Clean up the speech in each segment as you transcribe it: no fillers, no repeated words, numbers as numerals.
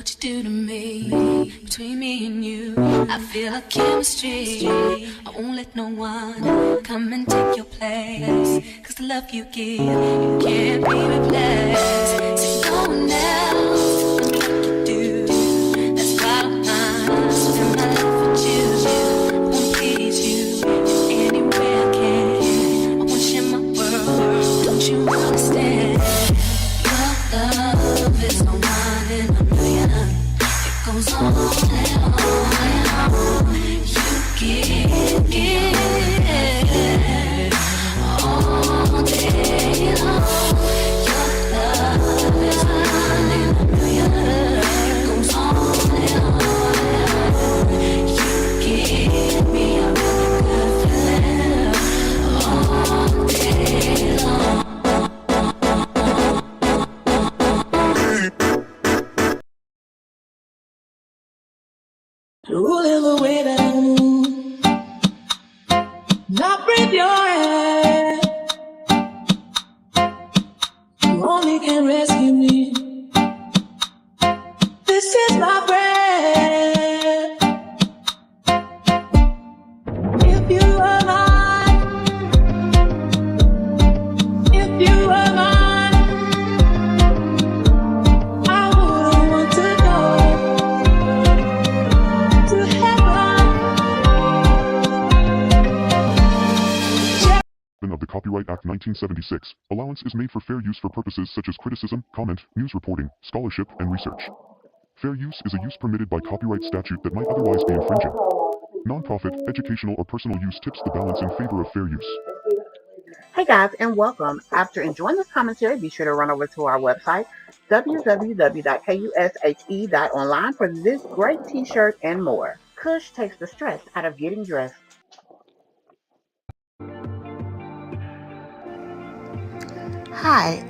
what you do to me. Between me and you, I feel a chemistry. I won't let no one come and take your place. Cause the love you give, you can't be replaced. See, no one else can like you do. That's why I spend my life with you. I won't please you in any way I can. I want you in my world, don't you understand? Your love is no one in a million. It goes on and on and on. You give all day long. Your love is no one in a million. It goes on and on and on. You give me a really good feeling all day long. Rolling the way that I move, not breathe your air. You only can rescue me. This is my breath. If you were mine, if you were mine, I wouldn't want to go to heaven. Of the Copyright Act 1976, allowance is made for fair use for purposes such as criticism, comment, news reporting, scholarship, and research. Fair use is a use permitted by copyright statute that might otherwise be infringing. Non-profit, educational, or personal use tips the balance in favor of fair use. Hey guys, and welcome. After enjoying this commentary, be sure to run over to our website, www.kushe.online, for this great t-shirt and more. Kush takes the stress out of getting dressed. Hi,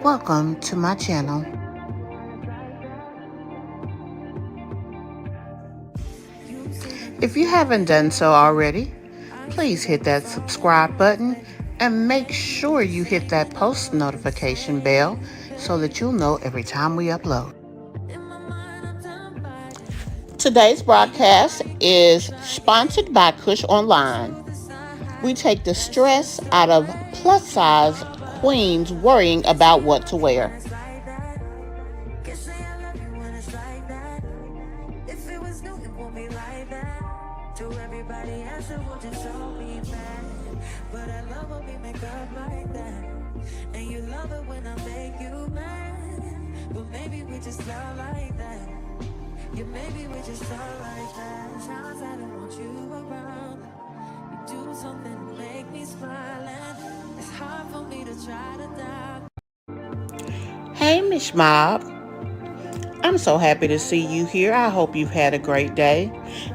welcome to my channel. If you haven't done so already, please hit that subscribe button and make sure you hit that post notification bell so that you'll know every time we upload. Today's broadcast is sponsored by Kush Online. We take the stress out of plus-size queens worrying about what to wear. Maybe we just love like that. Times I don't want you around. You do something to make me smile, and it's hard for me to try to doubt. Hey, Mish Mob. I'm so happy to see you here. I hope you've had a great day.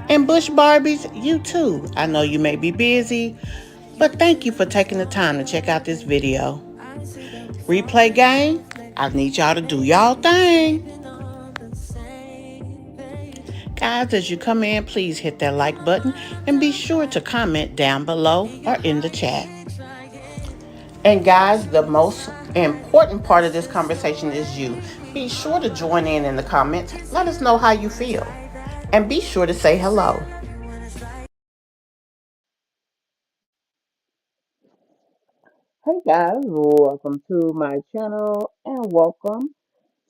And Bush Barbies, you too. I know you may be busy, but thank you for taking the time to check out this video. Replay gang, I need y'all to do y'all thing. Guys, as you come in, please hit that like button and be sure to comment down below or in the chat. And guys, the most important part of this conversation is you. Be sure to join in the comments. Let us know how you feel. And be sure to say hello. Hey guys, welcome to my channel and welcome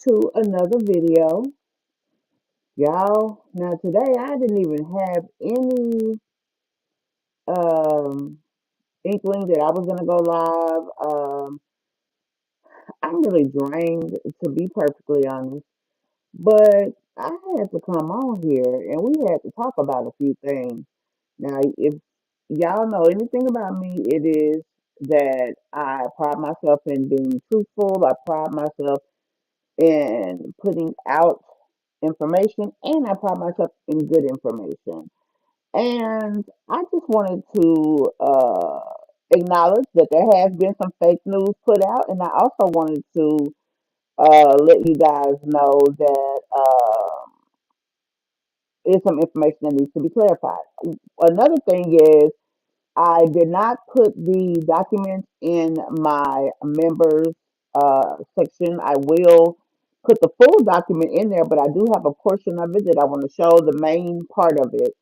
to another video. Y'all, now today I didn't even have any inkling that I was gonna go live. I'm really drained, to be perfectly honest, but I had to come on here and we had to talk about a few things. Now, if y'all know anything about me, it is that I pride myself in being truthful. I pride myself in putting out information, and I pride myself in good information. And I just wanted to acknowledge that there has been some fake news put out, and I also wanted to let you guys know that is some information that needs to be clarified. Another thing is I did not put the documents in my members section. I will put the full document in there, but I do have a portion of it that I want to show the main part of it.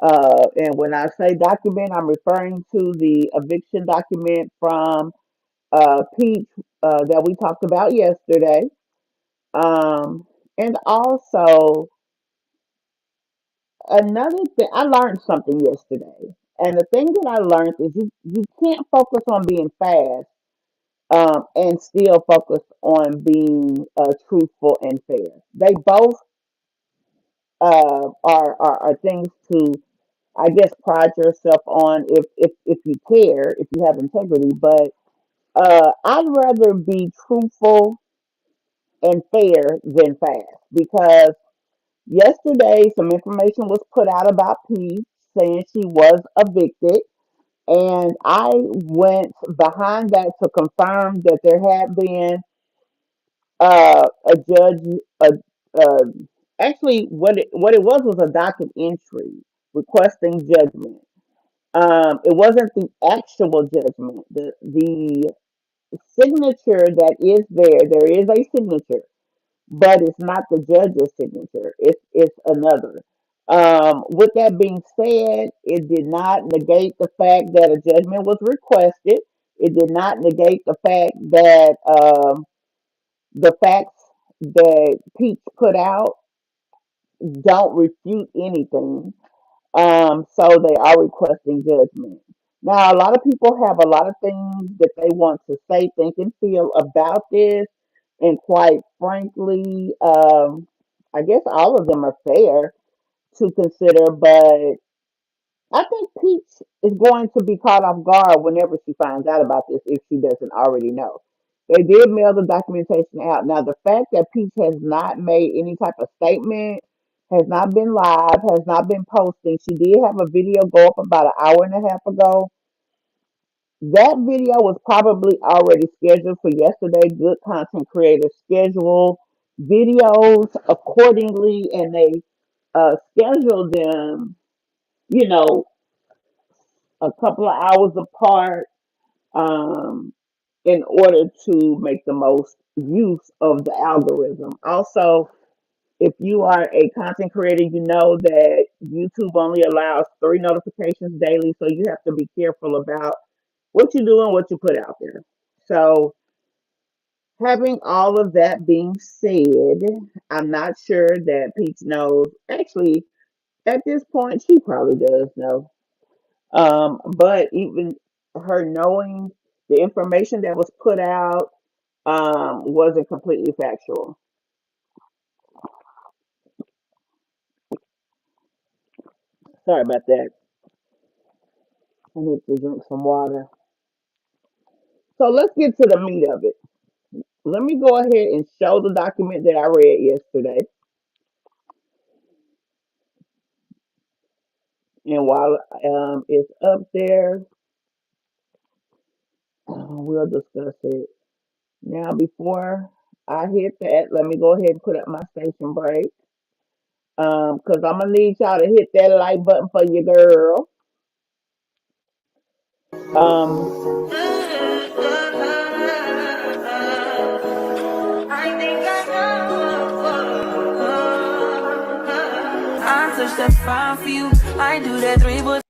And when I say document, I'm referring to the eviction document from Peach that we talked about yesterday. Um, and also another thing, I learned something yesterday. And the thing that I learned is you can't focus on being fast and still focus on being truthful and fair. They both are things to, I guess, pride yourself on if you care, if you have integrity. But I'd rather be truthful and fair than fast because yesterday some information was put out about P saying she was evicted. And I went behind that to confirm that there had been a judge, uh, actually what it was a docket entry requesting judgment. It wasn't the actual judgment. The signature that is there, there is a signature, but it's not the judge's signature. It's another. With that being said, it did not negate the fact that a judgment was requested. It did not negate the fact that the facts that Peach put out don't refute anything. So they are requesting judgment. Now, a lot of people have a lot of things that they want to say, think, and feel about this. And quite frankly, I guess all of them are fair to consider, but I think Peach is going to be caught off guard whenever she finds out about this if she doesn't already know. They did mail the documentation out. Now, the fact that Peach has not made any type of statement, has not been live, has not been posting. She did have a video go up about an hour and a half ago. That video was probably already scheduled for yesterday. Good content creators schedule videos accordingly and they schedule them, you know, a couple of hours apart um, in order to make the most use of the algorithm. Also, if you are a content creator, you know that YouTube only allows 3 notifications daily, so you have to be careful about what you do and what you put out there. So, having all of that being said, I'm not sure that Peach knows. Actually, at this point, she probably does know. But even her knowing the information that was put out wasn't completely factual. Sorry about that. I need to drink some water. So let's get to the meat of it. Let me go ahead and show the document that I read yesterday. And while it's up there, we'll discuss it. Now, before I hit that, let me go ahead and put up my station break. Because I'm gonna need y'all to hit that like button for your girl. Um, I think I know. I touch that fire for you. I do that three, but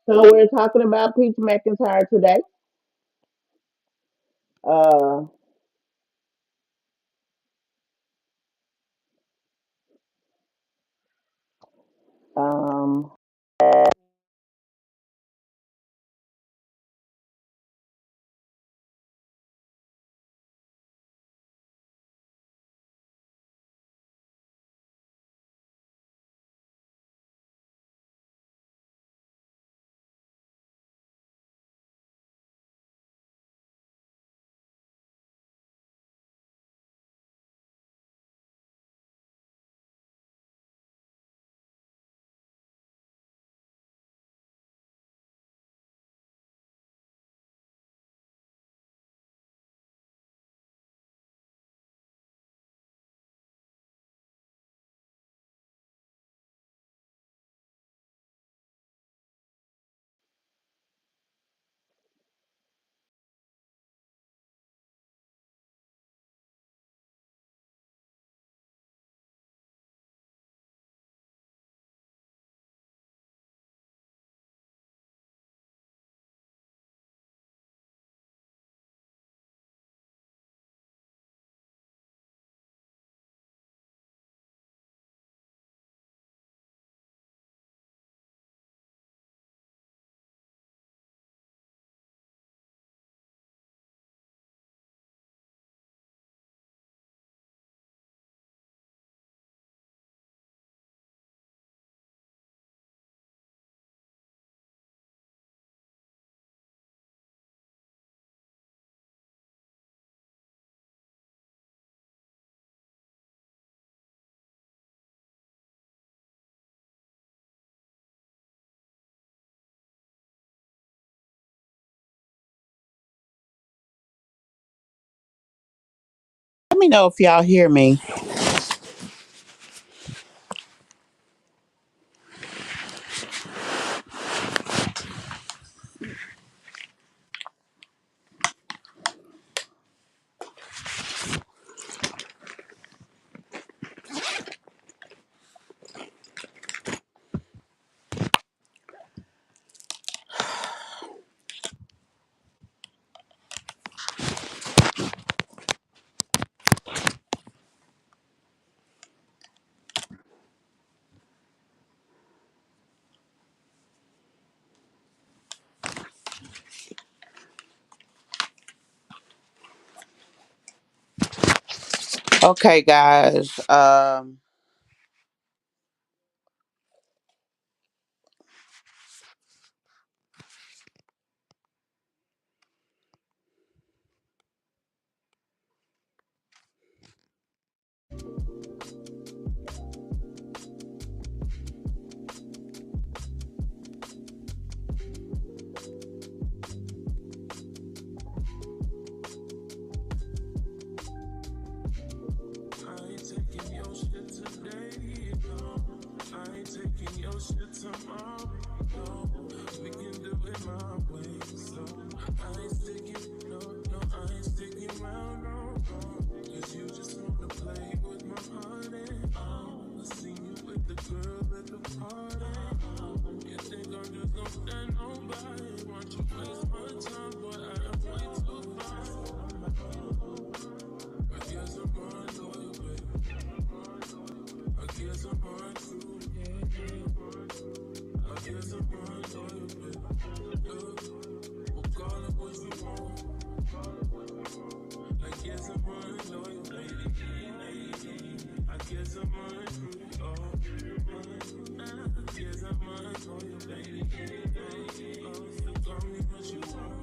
so we're talking about Peach McIntyre today. Uh, um, me know if y'all hear me. Okay, guys.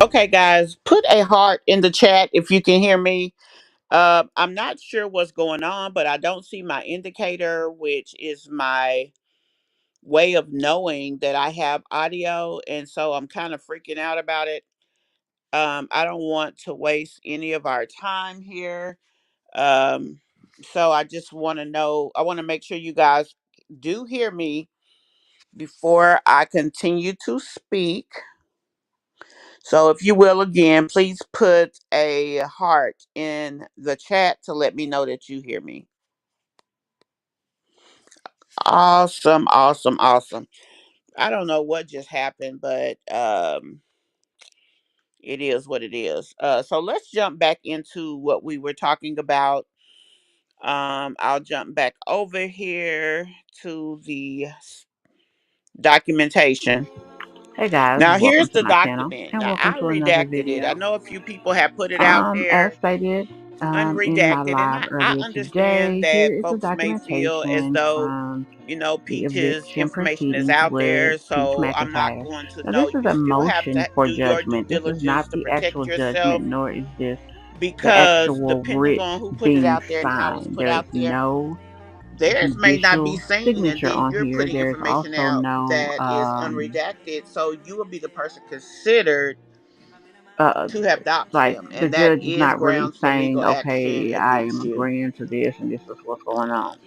Okay, guys, put a heart in the chat if you can hear me. I'm not sure what's going on, but I don't see my indicator, which is my way of knowing that I have audio, and so I'm kind of freaking out about it. I don't want to waste any of our time here. Um, so I just want to know, I want to make sure you guys do hear me before I continue to speak. So if you will, again, please put a heart in the chat to let me know that you hear me. Awesome, awesome, awesome. I don't know what just happened, but it is what it is. So let's jump back into what we were talking about. I'll jump back over here to the documentation. Hey guys, Now welcome here's to the my channel document. and Now welcome I to another redacted it. I video. know a few people have put it out As there stated in my unredacted, and live I earlier understand today, here that is the folks may feel as documentation though, from the Peach's eviction information is proceedings out with there, Peach so I'm not McIntyre. going to Now, know. this is You a still have motion to for do your due judgment. This is diligence not to the protect actual yourself, judgment, nor is this the because actual depending writ on who put it being out there and how it's signed. put There is out there, no theirs may not be judicial seen, and signature then on you're here. putting There is information also out no that is unredacted, so you will be the person considered uh, to have doxed like them, the and that judge is is not really grounds for saying, legal action okay, I am against you. agreeing to this and this is what's going on.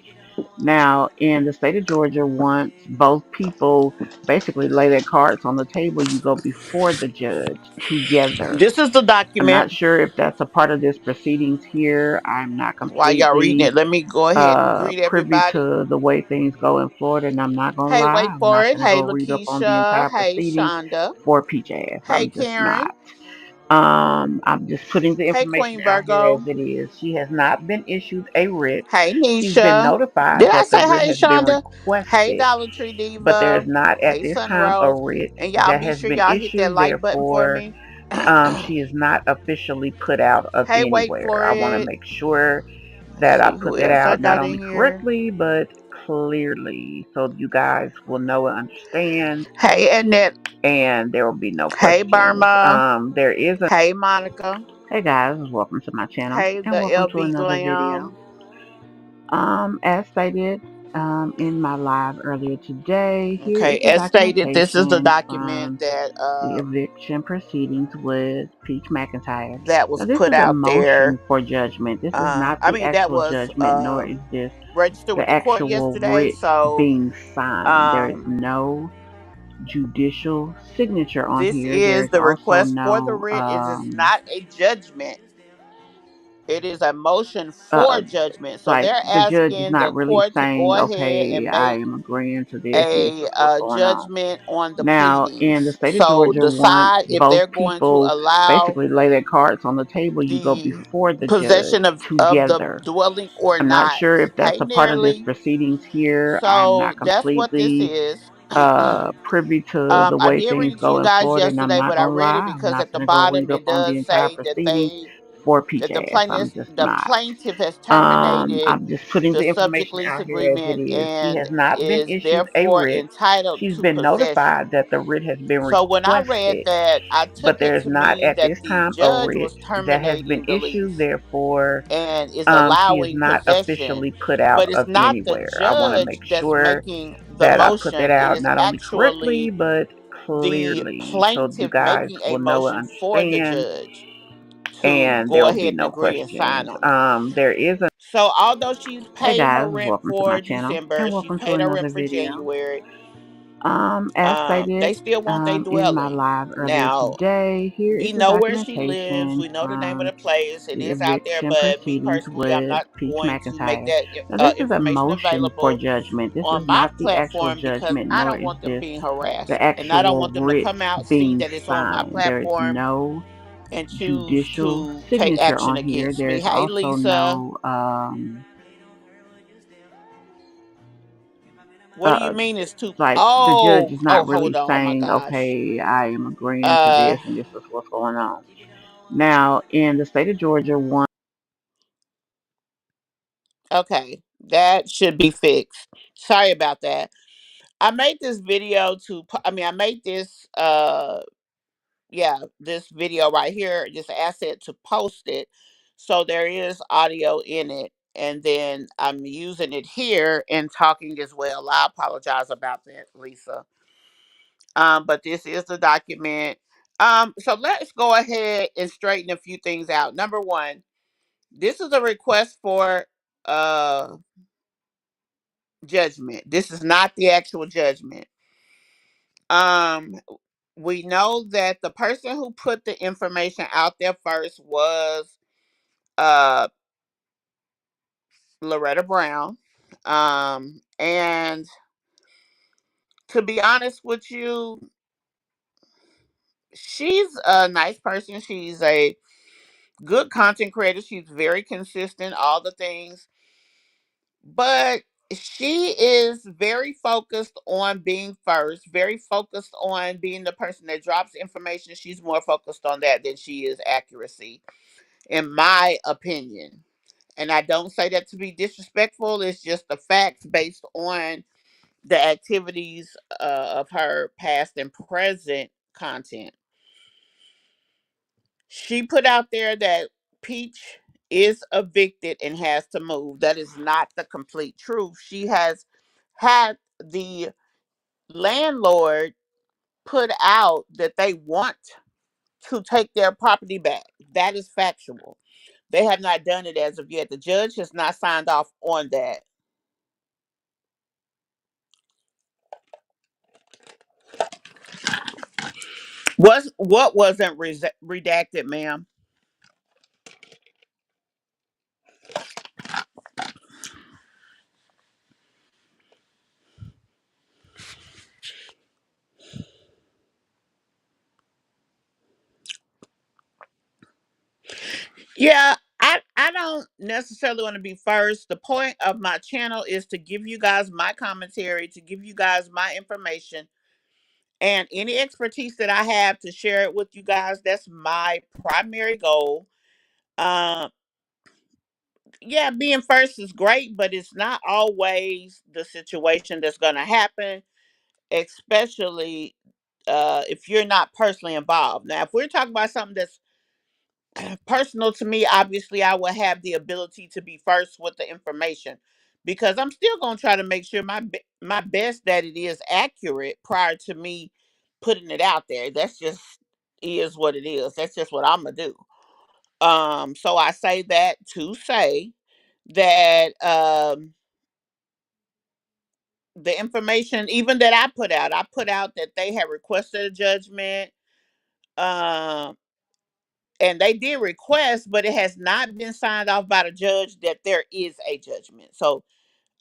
Now, in the state of Georgia, once both people basically lay their cards on the table, you go before the judge together. This is the I'm not document. sure if that's a part of this proceedings here. I'm not While y'all reading completely it, let me go ahead and greet privy everybody. to the way things go in Florida, and I'm not gonna Hey, lie, wait I'm for not it. gonna Hey, go read up on the Lakeisha. entire Hey, proceedings Shonda. for Peach Ass. Hey, I'm just Karen. not. I'm just putting the Hey, information Queen out here as Virgo. it is. She has not been issued a writ. Hey, She's been Nisha. notified Did I that say the writ hey, has been Shonda? Hey, requested, Dollar Tree but there is Diva. not at Hey, this time a Sunrose. writ And y'all that be has sure been y'all hit that issued. like button for Therefore, me. she is not officially put out of Hey, wait anywhere. for I want to it. make sure Let's that I see who put that else I out not got in only here. correctly, but clearly so you guys will know and understand Hey, Annette. and there will be no Hey, questions. Burma. There is a Hey, Monica. Hey guys, welcome to my channel Hey, and the welcome to LB another video. Glam. As stated, in my live earlier today. Here is Okay, the as stated, this is the documentation document from that the eviction proceedings with Peach McIntyre. that was Now, this put is a out there. motion for judgment. This is not I the mean, that actual was judgment, nor is this registered with the the court actual yesterday. writ So being signed. There is um, no judicial signature on this here. There is is the also request for the no writ. It is not a judgment. It is a motion for uh judgment. So like they're the judge is asking the not really court to go saying, ahead okay, and I make am agreeing to this and this a is what's going on. judgment on the Now, in the pleadings. state of So Georgia, once decide if both they're going to people allow basically lay their cards on the table, you go the before the possession judge of the together. dwelling or I'm not not. sure if that's Pay a part of this nearly. proceedings here. I'm not So that's what this completely is. privy to the I way did read things it to go you in guys Florida, and I'm yesterday, not but I gonna read it lie, I'm because not at the gonna go bottom read up it on the does entire say that proceedings for Peach Ass. I'm just the not. plaintiff has terminated I'm just putting the the subject information lease out here as it agreement is. She and has not been is issued a therefore writ. entitled She's to been possession. notified that the writ has been So when I read requested, that, I but took there it is to not mean at that this the time a judge writ was that has been terminating the issued. lease Therefore, and is she is allowing not possession. officially put out But it's of not the anywhere. I want to judge make that's sure making the that I put that motion. It out is not only correctly, actually but the clearly so you plaintiff guys making a will know and motion for the understand, judge to and there go will be ahead and no agree and sign questions. on it. There is a So although she's Hey paid her guys, rent welcome to my for channel December, and she welcome to paid her another rent for video. January. As They stated, still want their in my dwelling. live earlier Now, today, here is we the know where she lives. documentation We know the name of from the place. It the is out there, eviction but me proceedings personally, I'm with not Peach going to make McIntyre. that Now, this is a information motion for available judgment. This is on my not the actual platform because judgment, I nor don't is want them this being the harassed. And I don't actual want them to writ come out, see being that it's on my signed. There is platform, no and choose judicial to take signature action on here. against There me. is Hey, also Lisa, no what do you mean it's too? like the judge Oh, is oh, not hold really on. Oh my saying, gosh. okay, I am agreeing to Uh, this and this is what's going on. Now, in the state of Georgia, one okay, that should be fixed. Sorry about that. I made this video to. I made this. Yeah, this video right here, this asset to post it. So there is audio in it. And then I'm using it here and talking as well. I apologize about that, Lisa. But this is the document. So let's go ahead and straighten a few things out. Number one, this is a request for uh judgment. This is not the actual judgment. Um, we know that the person who put the information out there first was uh Loretta Brown. And to be honest with you, she's a nice person. She's a good content creator. She's very consistent, all the things. But she is very focused on being first, very focused on being the person that drops information. She's more focused on that than she is accuracy, in my opinion. And I don't say that to be disrespectful. It's just the facts based on the activities of her past and present content. She put out there that Peach is evicted and has to move. That is not the complete truth. She has had the landlord put out that they want to take their property back. That is factual. They have not done it as of yet. The judge has not signed off on that. What wasn't redacted, ma'am? Yeah, I don't necessarily want to be first. The point of my channel is to give you guys my commentary, to give you guys my information, and any expertise that I have to share it with you guys. That's my primary goal. Um, yeah, being first is great, but it's not always the situation that's going to happen, especially if you're not personally involved. Now, if we're talking about something that's personal to me, obviously I will have the ability to be first with the information. because I'm still gonna try to make sure my best that it is accurate prior to me putting it out there. That's just is what it is. That's just what I'm gonna do. So I say that to say that the information even that I put out that they had requested a judgment. Um and they did request, but it has not been signed off by the judge that there is a judgment. So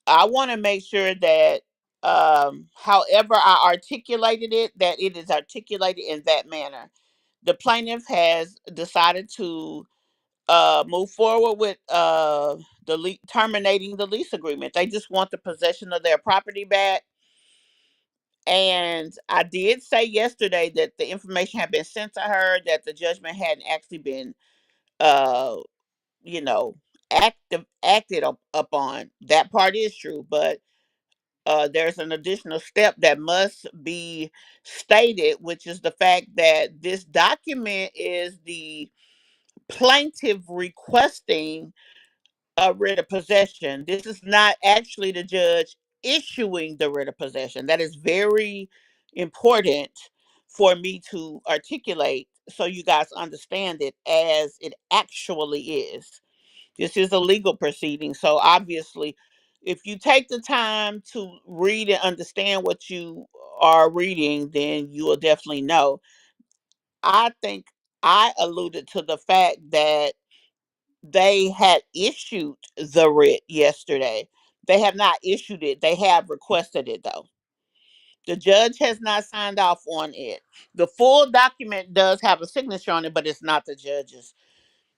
I want to make sure that however I articulated it, that it is articulated in that manner. The plaintiff has decided to move forward with terminating the lease agreement. They just want the possession of their property back. And I did say yesterday that the information had been sent to her, that the judgment hadn't actually been, uh, you know, acted upon. That part is true, but there's an additional step that must be stated, which is the fact that this document is the plaintiff requesting a writ of possession. This is not actually the judge issuing the writ of possession. That is very important for me to articulate so you guys understand it as it actually is. This is a legal proceeding. So obviously, if you take the time to read and understand what you are reading, then you will definitely know. I think I alluded to the fact that they had issued the writ yesterday. They have not issued it. They have requested it though. The judge has not signed off on it. The full document does have a signature on it, but it's not the judge's.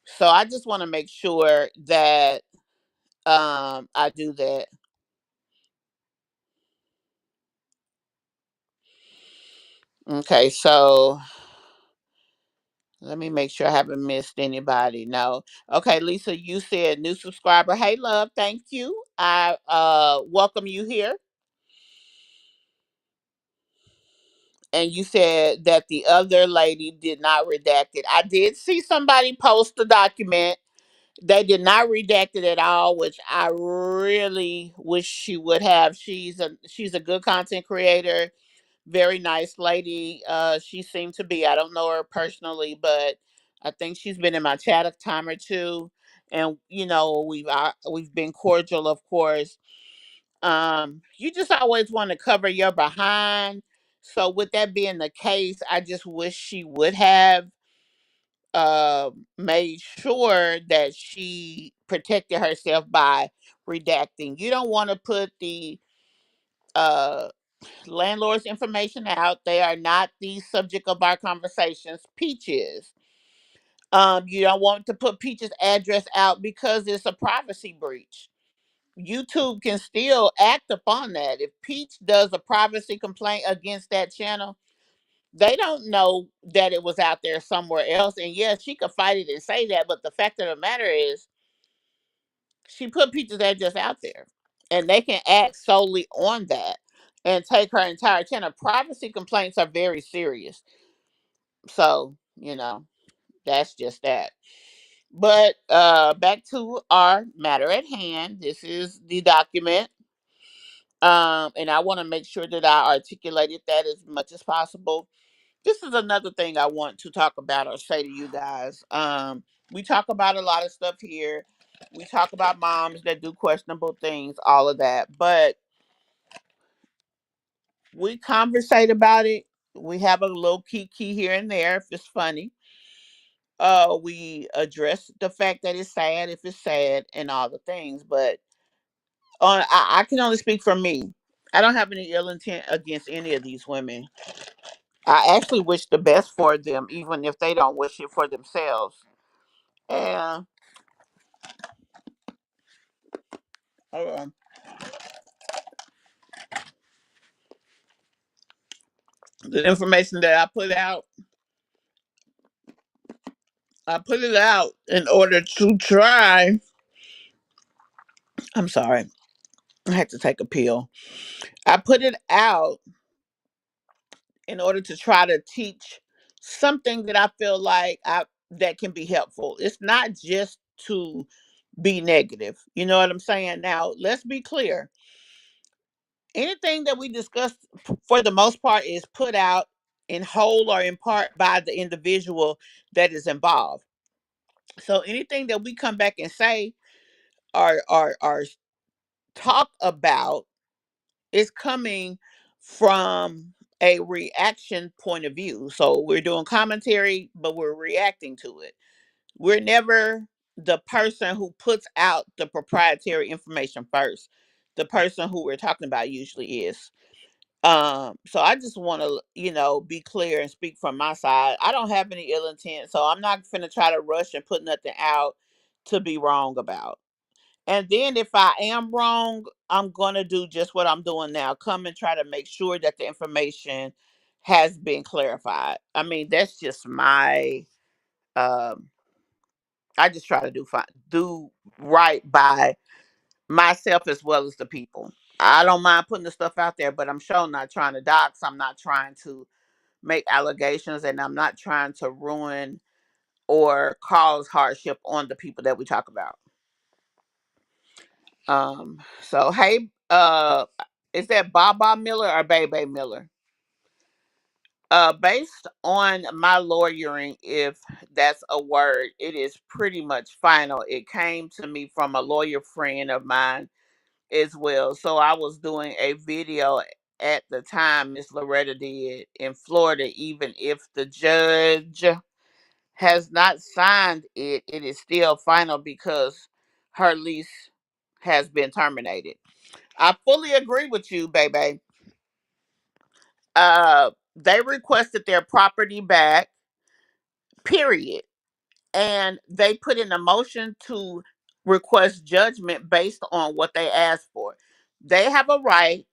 So I just want to make sure that I do that. Okay, so let me make sure I haven't missed anybody. No. Okay, Lisa, you said new subscriber. Hey love, thank you. I welcome you here. And you said that the other lady did not redact it. I did see somebody post the document. They did not redact it at all, which I really wish she would have. She's a good content creator, very nice lady. She seemed to be. I don't know her personally, but I think she's been in my chat a time or two, and we've been cordial, of course. You just always want to cover your behind. So with that being the case, I just wish she would have made sure that she protected herself by redacting. You don't want to put the uh landlord's information out. They are not the subject of our conversations. Peaches. You don't want to put Peach's address out because it's a privacy breach. YouTube can still act upon that. If Peach does a privacy complaint against that channel, they don't know that it was out there somewhere else. And yes, she could fight it and say that, but the fact of the matter is, she put Peach's address out there, and they can act solely on that and take her entire channel. Privacy complaints are very serious, so that's just that. But back to our matter at hand. This is the document. And I want to make sure that I articulated that as much as possible. This is another thing I want to talk about or say to you guys. We talk about a lot of stuff here. We talk about moms that do questionable things, all of that. But we conversate about it. We have a little kiki here and there if it's funny. We address the fact that it's sad if it's sad and all the things. But I can only speak for me. I don't have any ill intent against any of these women. I actually wish the best for them, even if they don't wish it for themselves. And uh, the information that I put it out in order to try. I'm sorry, I had to take a pill. I put it out in order to try to teach something that I feel like that can be helpful. It's not just to be negative. You know what I'm saying? Now, let's be clear. Anything that we discuss, for the most part, is put out in whole or in part by the individual that is involved. So anything that we come back and say or talk about is coming from a reaction point of view. So we're doing commentary, but we're reacting to it. We're never the person who puts out the proprietary information first. The person who we're talking about usually is. So I just want to, be clear and speak from my side. I don't have any ill intent, so I'm not gonna try to rush and put nothing out to be wrong about. And then if I am wrong, I'm gonna do just what I'm doing now. Come and try to make sure that the information has been clarified. I mean, that's just my um I just try to do right by myself as well as the people. I don't mind putting the stuff out there, but I'm sure not trying to dox. I'm not trying to make allegations, and I'm not trying to ruin or cause hardship on the people that we talk about. So hey, is that Baba Miller or Bebe Miller? Based on my lawyering, if that's a word, it is pretty much final. It came to me from a lawyer friend of mine as well. So I was doing a video at the time Miss Loretta did in Florida. Even if the judge has not signed it, it is still final because her lease has been terminated. I fully agree with you, baby. They requested their property back, period. And they put in a motion to request judgment based on what they asked for. They have a right,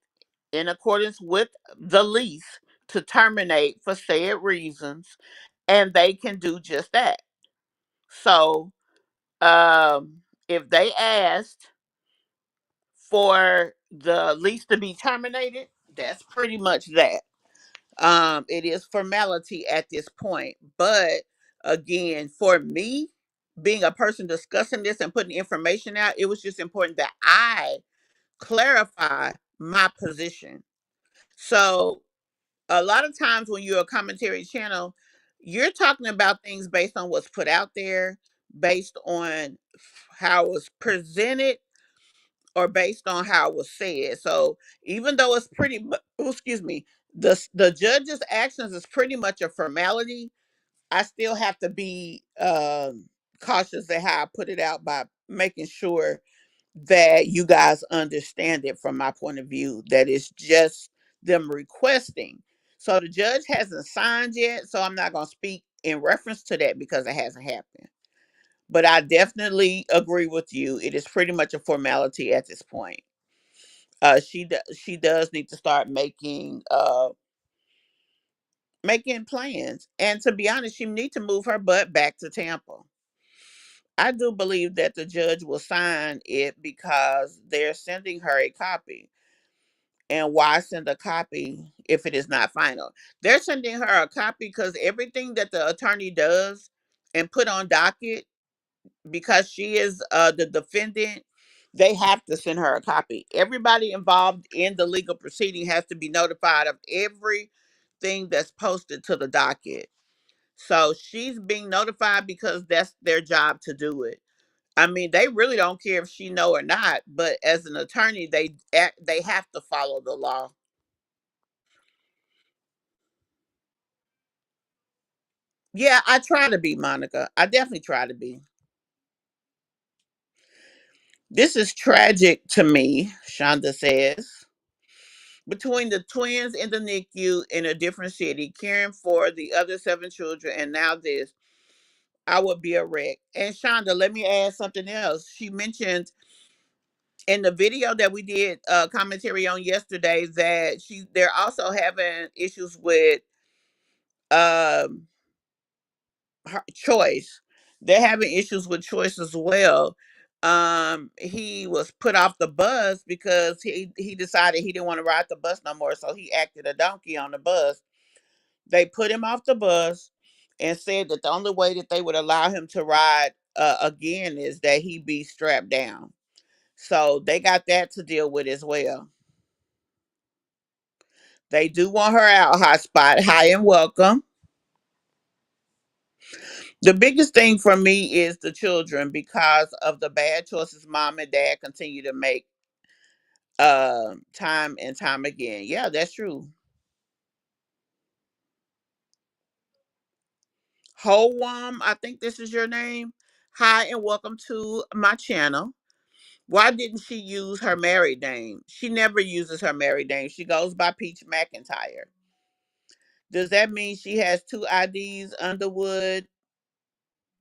in accordance with the lease, to terminate for said reasons, and they can do just that. So, if they asked for the lease to be terminated, that's pretty much that. It is formality at this point. But again, for me, being a person discussing this and putting information out, it was just important that I clarify my position. So a lot of times when you're a commentary channel, you're talking about things based on what's put out there, based on how it was presented, or based on how it was said. So even though it's oh, excuse me, the judge's actions is pretty much a formality. I still have to be cautious at how I put it out by making sure that you guys understand it from my point of view. That it's just them requesting. So the judge hasn't signed yet, so I'm not going to speak in reference to that because it hasn't happened. But I definitely agree with you. It is pretty much a formality at this point. She does need to start making plans, and to be honest, she need to move her butt back to Tampa. I do believe that the judge will sign it because they're sending her a copy. And why send a copy if it is not final? They're sending her a copy because everything that the attorney does and put on docket, because she is the defendant, they have to send her a copy. Everybody involved in the legal proceeding has to be notified of everything that's posted to the docket. So she's being notified because that's their job to do it. I mean, they really don't care if she know or not, but as an attorney, they have to follow the law. Yeah, I try to be, Monica. I definitely try to be. This is tragic to me, Shonda says. Between the twins in the NICU in a different city, caring for the other seven children, and now this, I would be a wreck. And Shonda, let me add something else. She mentioned in the video that we did commentary on yesterday that they're also having issues with um her choice. They're having issues with choice as well. He was put off the bus because he decided he didn't want to ride the bus no more, so he acted a donkey on the bus. They put him off the bus and said that the only way that they would allow him to ride again is that he be strapped down. So they got that to deal with as well. They do want her out, hotspot. Hi and welcome. The biggest thing for me is the children because of the bad choices mom and dad continue to make time and time again. Yeah, that's true. Howam, I think this is your name. Hi and welcome to my channel. Why didn't she use her married name? She never uses her married name. She goes by Peach McIntyre. Does that mean she has two IDs? Underwood,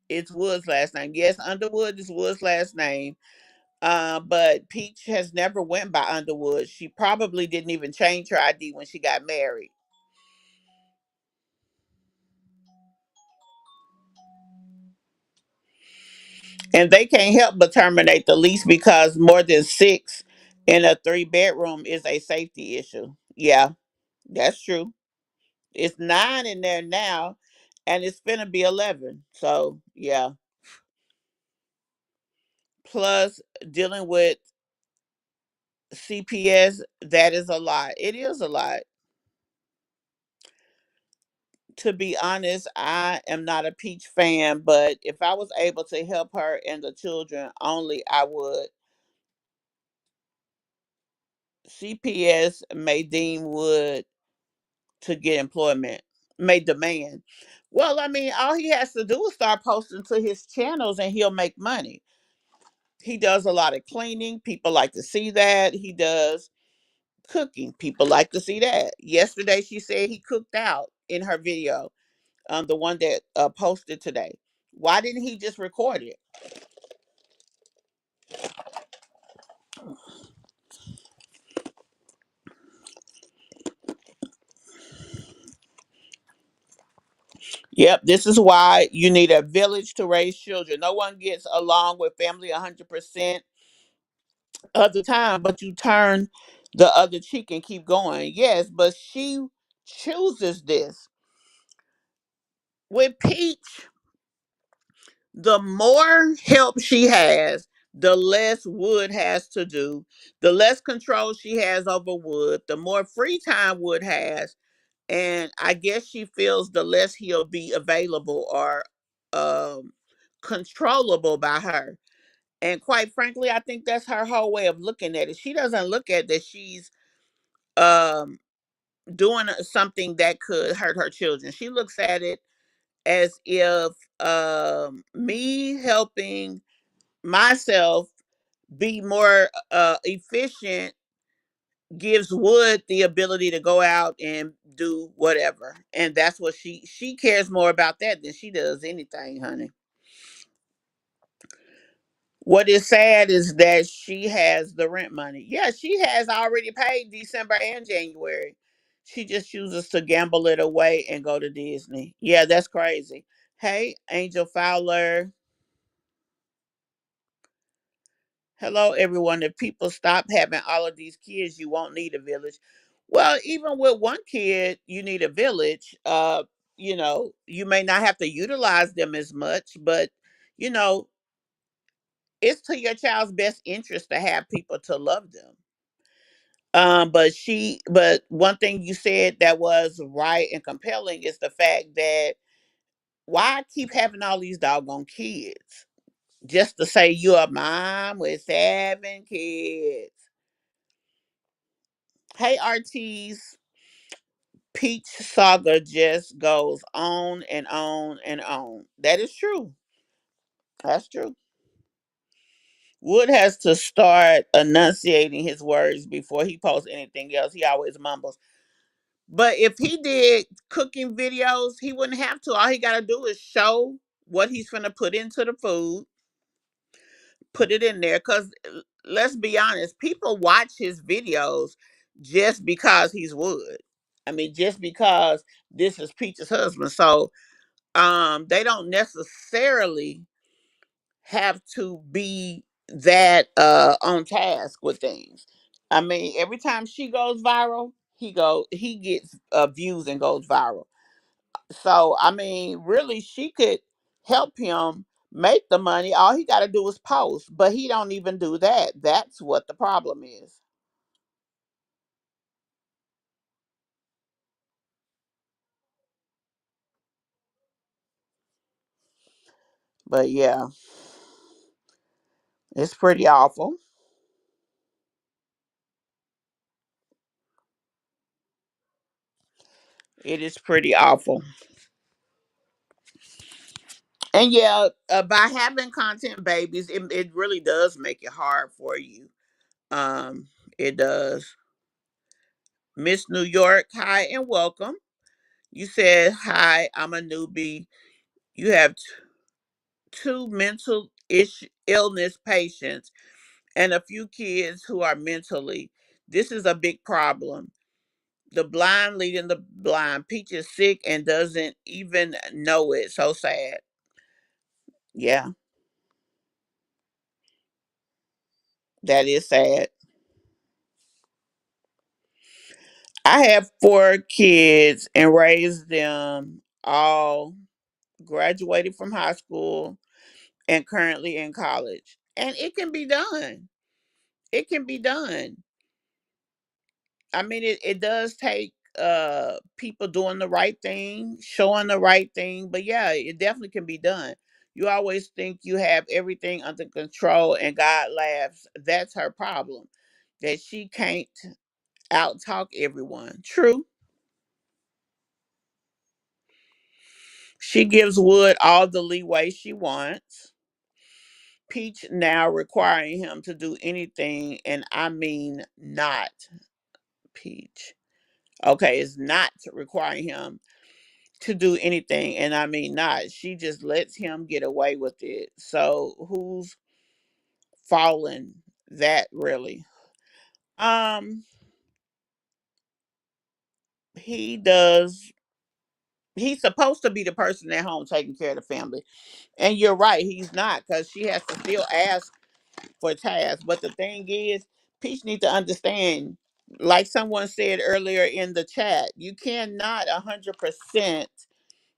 it's Wood's last name. Yes, Underwood is Wood's last name. But Peach has never went by Underwood. She probably didn't even change her ID when she got married. And they can't help but terminate the lease because more than six in a three-bedroom is a safety issue. Yeah, that's true. It's nine in there now, and it's finna be 11. So yeah. Plus dealing with CPS, that is a lot. It is a lot. To be honest, I am not a Peach fan, but if I was able to help her and the children only, I would. CPS may deem Wood to get employment, may demand. Well, I mean, all he has to do is start posting to his channels and he'll make money. He does a lot of cleaning. People like to see that. He does cooking. People like to see that. Yesterday, she said he cooked out in her video, the one that posted today. Why didn't he just record it? Yep, this is why you need a village to raise children. No one gets along with family 100% of the time, but you turn the other cheek and keep going. Yes, but she chooses this. With Peach, the more help she has, the less Wood has to do, the less control she has over Wood, the more free time Wood has. And I guess she feels the less he'll be available or um, controllable by her. And quite frankly, I think that's her whole way of looking at it. She doesn't look at that she's um, doing something that could hurt her children. She looks at it as if me helping myself be more efficient gives Wood the ability to go out and do whatever. And that's what she cares more about that than she does anything, honey. What is sad is that she has the rent money. Yeah, she has already paid December and January. She just chooses to gamble it away and go to Disney. Yeah, that's crazy. Hey, Angel Fowler. Hello, everyone. If people stop having all of these kids, you won't need a village. Well, even with one kid, you need a village. You may not have to utilize them as much, but you know, it's to your child's best interest to have people to love them. But one thing you said that was right and compelling is the fact that why keep having all these doggone kids just to say you're a mom with 7 kids? Hey, RTs, Peach saga just goes on and on and on. That is true. That's true. Wood has to start enunciating his words before he posts anything else. He always mumbles. But if he did cooking videos, he wouldn't have to. All he got to do is show what he's going to put into the food, put it in there. Because let's be honest, people watch his videos just because he's Wood. I mean, just because this is Peach's husband. So they don't necessarily have to be that on task with things. I mean, every time she goes viral, he gets views and goes viral. So I mean, really, she could help him make the money. All he got to do is post, but he don't even do that. That's what the problem is. But yeah, it's pretty awful. It is pretty awful. And yeah, by having content babies, it really does make it hard for you. Um, it does. Miss New York, hi and welcome. You said, hi, I'm a newbie. You have two mental illness patients and a few kids who are mentally. This is a big problem. The blind leading the blind. Peach is sick and doesn't even know it. So sad. Yeah, that is sad. I have four kids and raised them all, graduated from high school and currently in college. And it can be done. It can be done. I mean, it does take people doing the right thing, showing the right thing, but yeah, it definitely can be done. You always think you have everything under control and God laughs. That's her problem. That she can't out talk everyone. True. She gives Wood all the leeway she wants. Peach now requiring him to do anything, and I mean not Peach. Okay, it's not requiring him to do anything, and I mean not. She just lets him get away with it. So who's falling that really? Um, he does. He's supposed to be the person at home taking care of the family, and you're right. He's not because she has to still ask for tasks. But the thing is, Peach needs to understand. Like someone said earlier in the chat, you cannot 100%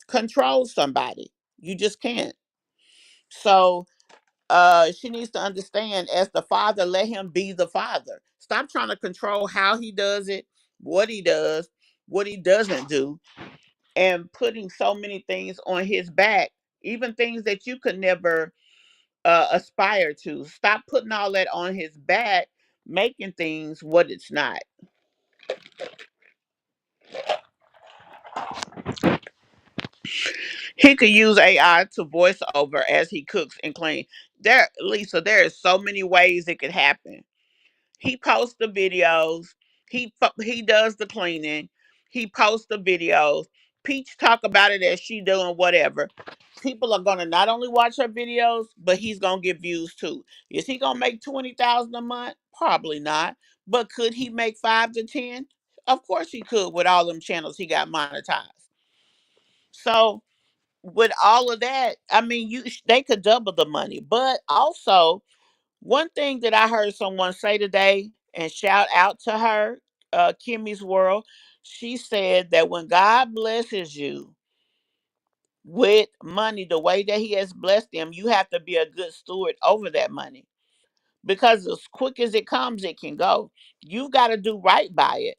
control somebody. You just can't. So she needs to understand as the father, let him be the father. Stop trying to control how he does it, does, what he doesn't do, and putting so many things on his back, even things that you could never aspire to. Stop putting all that on his back, making things what it's not. He could use AI to voice over as he cooks and clean. There, Lisa, there is so many ways it could happen. He posts the videos. He does the cleaning. He posts the videos. Peach talk about it as she doing whatever. People are gonna not only watch her videos, but he's gonna get views too. Is he gonna make 20,000 a month? Probably not. But could he make 5 to 10? Of course he could with all them channels he got monetized. So with all of that, I mean, they could double the money. But also, one thing that I heard someone say today, and shout out to her, Kimmy's World, she said that when God blesses you with money the way that He has blessed them, you have to be a good steward over that money. Because as quick as it comes, it can go. You got to do right by it.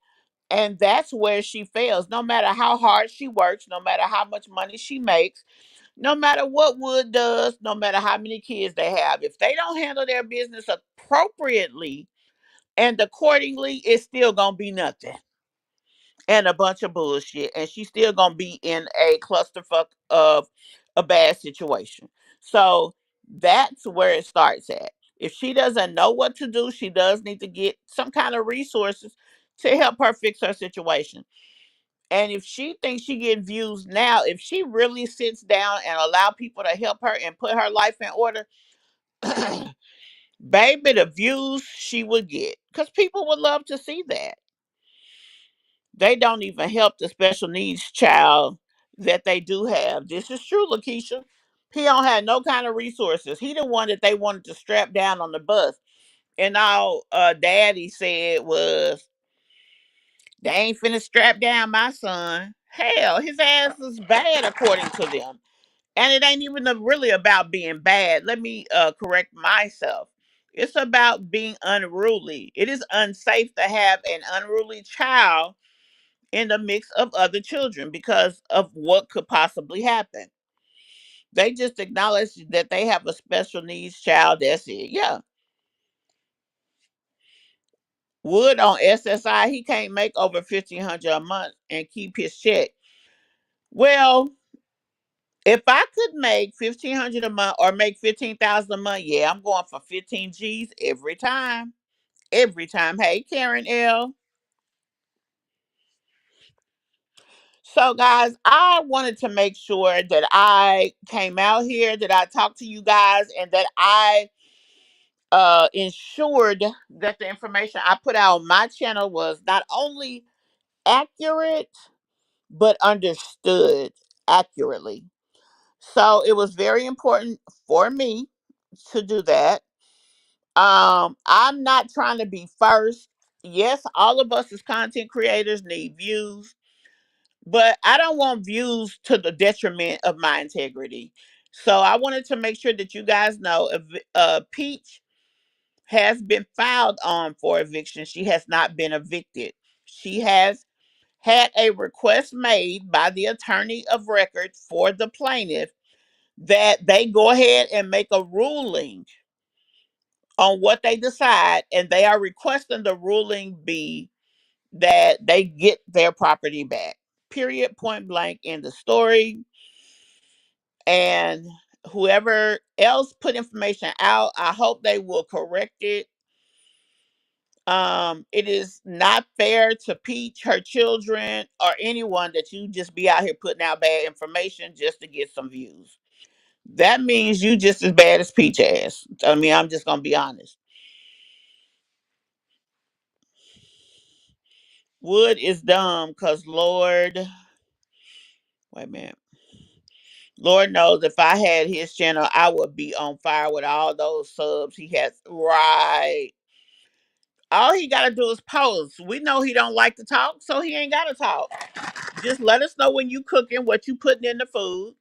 And that's where she fails. No matter how hard she works, no matter how much money she makes, no matter what Wood does, no matter how many kids they have, if they don't handle their business appropriately and accordingly, it's still gonna be nothing and a bunch of bullshit. And she's still gonna be in a clusterfuck of a bad situation. So that's where it starts at. If she doesn't know what to do, she does need to get some kind of resources to help her fix her situation. And if she thinks she get views now, if she really sits down and allow people to help her and put her life in order, baby, the views she would get. Because people would love to see that. They don't even help the special needs child that they do have. This is true, Lakeisha. He don't have no kind of resources. He the one that they wanted to strap down on the bus. And all daddy said was, they ain't finna strap down my son. Hell, his ass is bad according to them. And it ain't even really about being bad. Let me correct myself. It's about being unruly. It is unsafe to have an unruly child in the mix of other children because of what could possibly happen. They just acknowledge that they have a special needs child. That's it. Yeah. Wood on SSI, he can't make over 1,500 a month and keep his check. Well, if I could make 1,500 a month or make 15,000 a month, yeah, I'm going for 15 G's every time. Every time. Hey, Karen L. So, guys, I wanted to make sure that I came out here, that I talked to you guys, and that I ensured that the information I put out on my channel was not only accurate but understood accurately. So it was very important for me to do that. I'm not trying to be first. Yes, all of us as content creators need views, but I don't want views to the detriment of my integrity. So I wanted to make sure that you guys know if Peach has been filed on for eviction. She has not been evicted. She has had a request made by the attorney of record for the plaintiff that they go ahead and make a ruling on what they decide, and they are requesting the ruling be that they get their property back. Period, point blank in the story. And whoever else put information out, I hope they will correct it. It is not fair to Peach, her children, or anyone that you just be out here putting out bad information just to get some views. That means you just as bad as Peach ass. I mean, I'm just gonna be honest. Wood is dumb because wait a minute. Lord knows if I had his channel, I would be on fire with all those subs he has. Right. All he gotta do is post. We know he don't like to talk, so he ain't gotta talk. Just let us know when you cooking, what you putting in the food,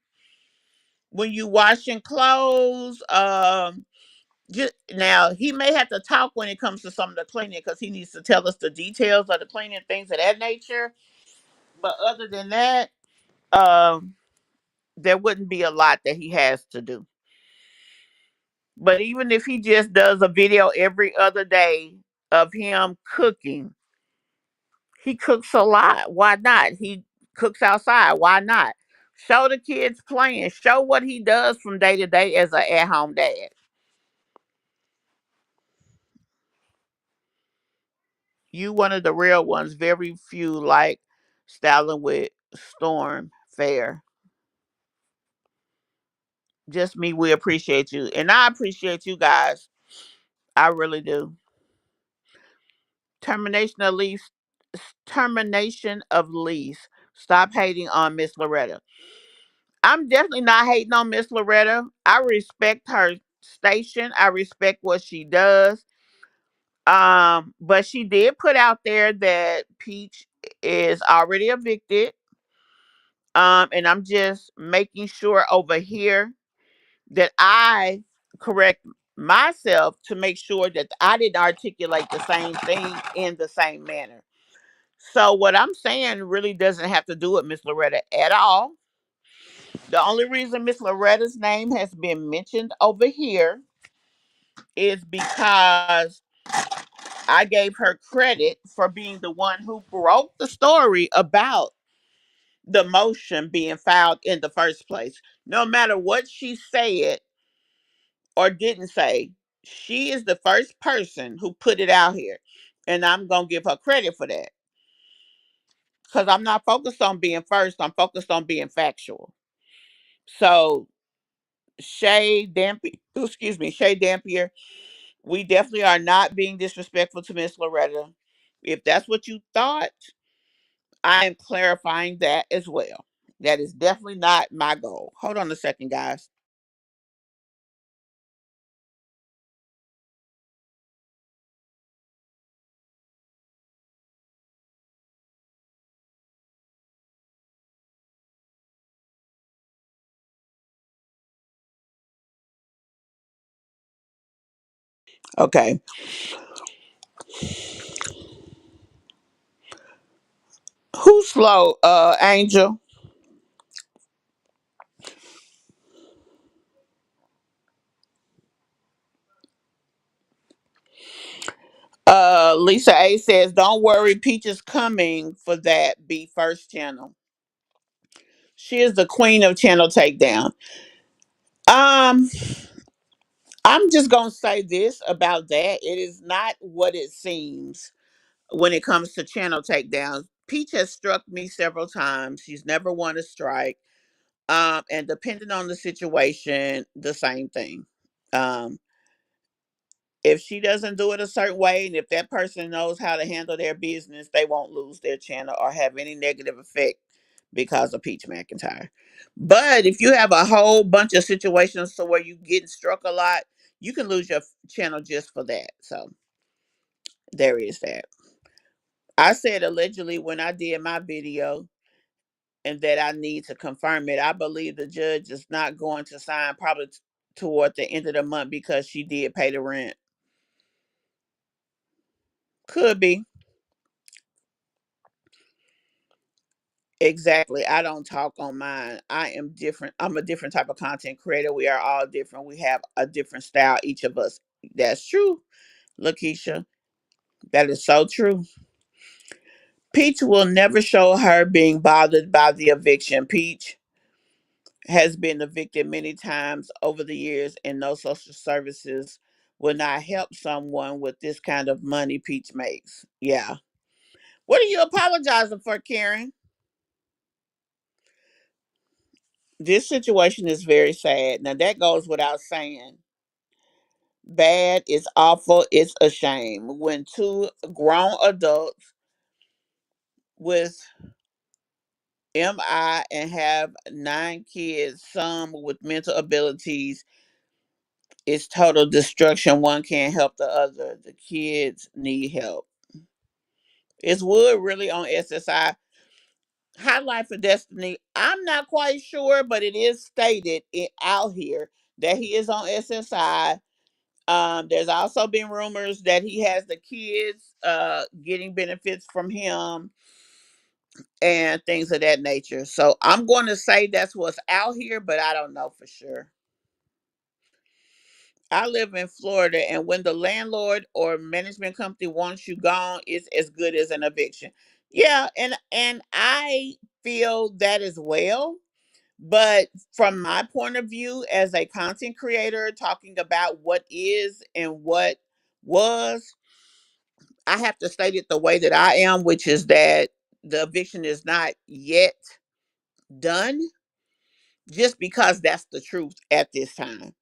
when you washing clothes. Just now he may have to talk when it comes to some of the cleaning because he needs to tell us the details of the cleaning, things of that nature. But other than that, um, there wouldn't be a lot that he has to do. But even if he just does a video every other day of him cooking, he cooks a lot. Why not? He cooks outside. Why not? Show the kids playing. Show what he does from day to day as an at-home dad. You one of the real ones. Very few like styling with Storm Fair. Just me. We appreciate you, and I appreciate you guys. I really do. Termination of lease. Termination of lease. Stop hating on Miss Loretta. I'm definitely not hating on Miss Loretta. I respect her station. I respect what she does. But she did put out there that Peach is already evicted. And I'm just making sure over here that I correct myself to make sure that I didn't articulate the same thing in the same manner. So what I'm saying really doesn't have to do with Miss Loretta at all. The only reason Miss Loretta's name has been mentioned over here is because I gave her credit for being the one who broke the story about the motion being filed in the first place. No matter what she said or didn't say, she is the first person who put it out here. And I'm going to give her credit for that. Because I'm not focused on being first, I'm focused on being factual. So, Shay Dampier, excuse me, Shay Dampier, we definitely are not being disrespectful to Miss Loretta. If that's what you thought, I am clarifying that as well. That is definitely not my goal. Hold on a second, guys. Okay. Who's slow? Angel. Lisa A says, "Don't worry, Peach is coming for that Be First channel. She is the queen of channel takedown." Um, I'm just gonna say this about that: it is not what it seems when it comes to channel takedowns. Peach has struck me several times. She's never won a strike. And depending on the situation, the same thing. Um, if she doesn't do it a certain way, and if that person knows how to handle their business, they won't lose their channel or have any negative effect because of Peach McIntyre. But if you have a whole bunch of situations to where you getting struck a lot, you can lose your channel just for that. So there is that. I said allegedly when I did my video, and that I need to confirm it. I believe the judge is not going to sign probably toward the end of the month because she did pay the rent. Could be. Exactly. I don't talk on mine. I am different. I'm a different type of content creator. We are all different. We have a different style, each of us. That's true, Lakeisha. That is so true. Peach will never show her being bothered by the eviction. Peach has been evicted many times over the years, and no social services will not help someone with this kind of money Peach makes. Yeah. What are you apologizing for, Karen? This situation is very sad. Now, that goes without saying. Bad, it's awful, it's a shame. When two grown adults with MI and have 9 kids, some with mental abilities, it's total destruction. One can't help the other. The kids need help. Is Wood really on SSI? High Life of Destiny. I'm not quite sure, but it is stated out here that he is on SSI. There's also been rumors that he has the kids getting benefits from him and things of that nature. So I'm going to say that's what's out here, but I don't know for sure. I live in Florida, and when the landlord or management company wants you gone, it's as good as an eviction. Yeah, and I feel that as well. But from my point of view, as a content creator, talking about what is and what was, I have to state it the way that I am, which is that the eviction is not yet done, just because that's the truth at this time.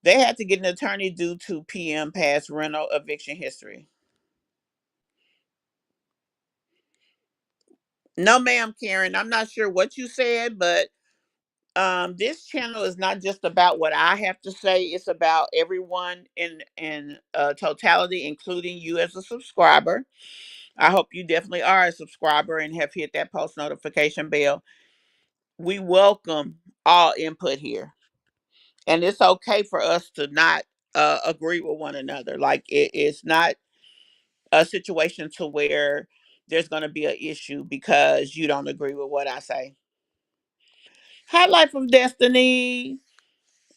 They had to get an attorney due to PM past rental eviction history. No, ma'am, Karen. I'm not sure what you said, but this channel is not just about what I have to say. It's about everyone in totality, including you as a subscriber. I hope you definitely are a subscriber and have hit that post notification bell. We welcome all input here, and it's okay for us to not agree with one another. Like it's not a situation to where there's going to be an issue because you don't agree with what I say. Hi, Life of Destiny.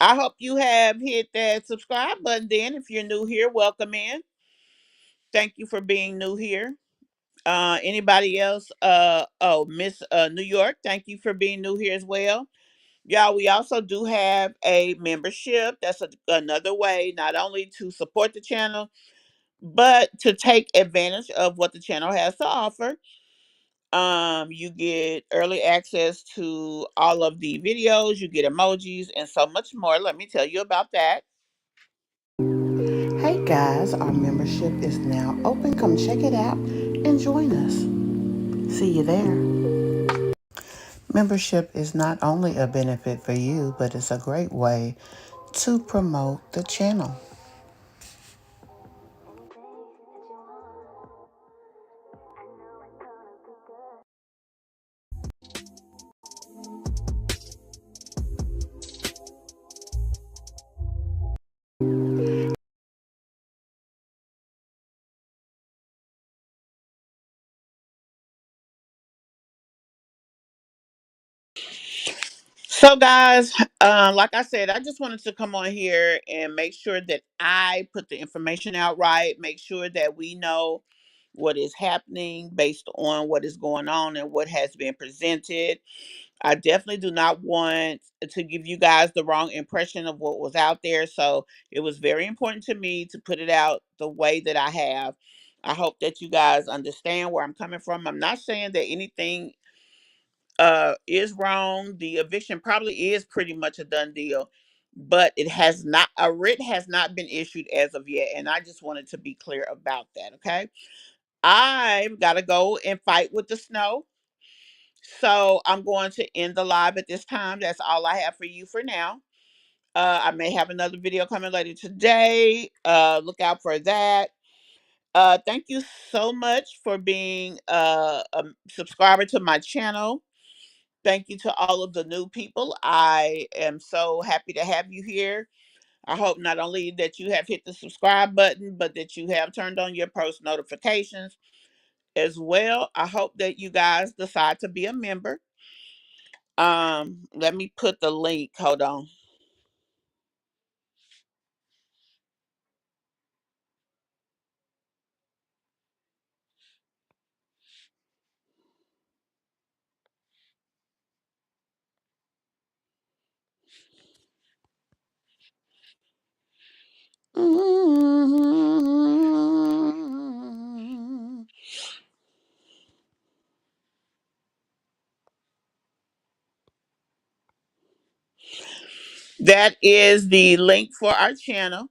I hope you have hit that subscribe button then. If you're new here, welcome in. Thank you for being new here. Anybody else? Miss New York, thank you for being new here as well. Y'all, we also do have a membership. That's another way not only to support the channel, but to take advantage of what the channel has to offer. You get early access to all of the videos, you get emojis and so much more. Let me tell you about that. Hey guys, our membership is now open. Come check it out and join us. See you there. Membership is not only a benefit for you, but it's a great way to promote the channel. So, guys, like I said, I just wanted to come on here and make sure that I put the information out right, make sure that we know what is happening based on what is going on and what has been presented. I definitely do not want to give you guys the wrong impression of what was out there. So, it was very important to me to put it out the way that I have. I hope that you guys understand where I'm coming from. I'm not saying that anything is wrong. The eviction probably is pretty much a done deal, but it has not, a writ has not been issued as of yet, and I just wanted to be clear about that. Okay, I've got to go and fight with the snow, so I'm going to end the live at this time. That's all I have for you for now. I may have another video coming later today. Look out for that. Thank you so much for being a subscriber to my channel. Thank you to all of the new people. I am so happy to have you here. I hope not only that you have hit the subscribe button, but that you have turned on your post notifications as well. I hope that you guys decide to be a member. Let me put the link. Hold on. That is the link for our channel.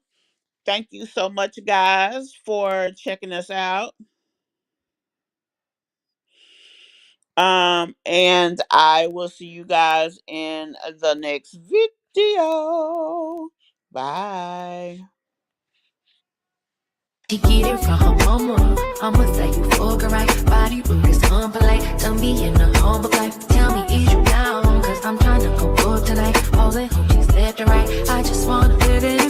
Thank you so much, guys, for checking us out. And I will see you guys in the next video. Bye. She get it from her mama. I'ma say you fuck her right. Body rude is unpolite. Tell me in a humble life. Tell me is you down? Cause I'm trying to go up tonight. All the hoes left and right. I just wanna live it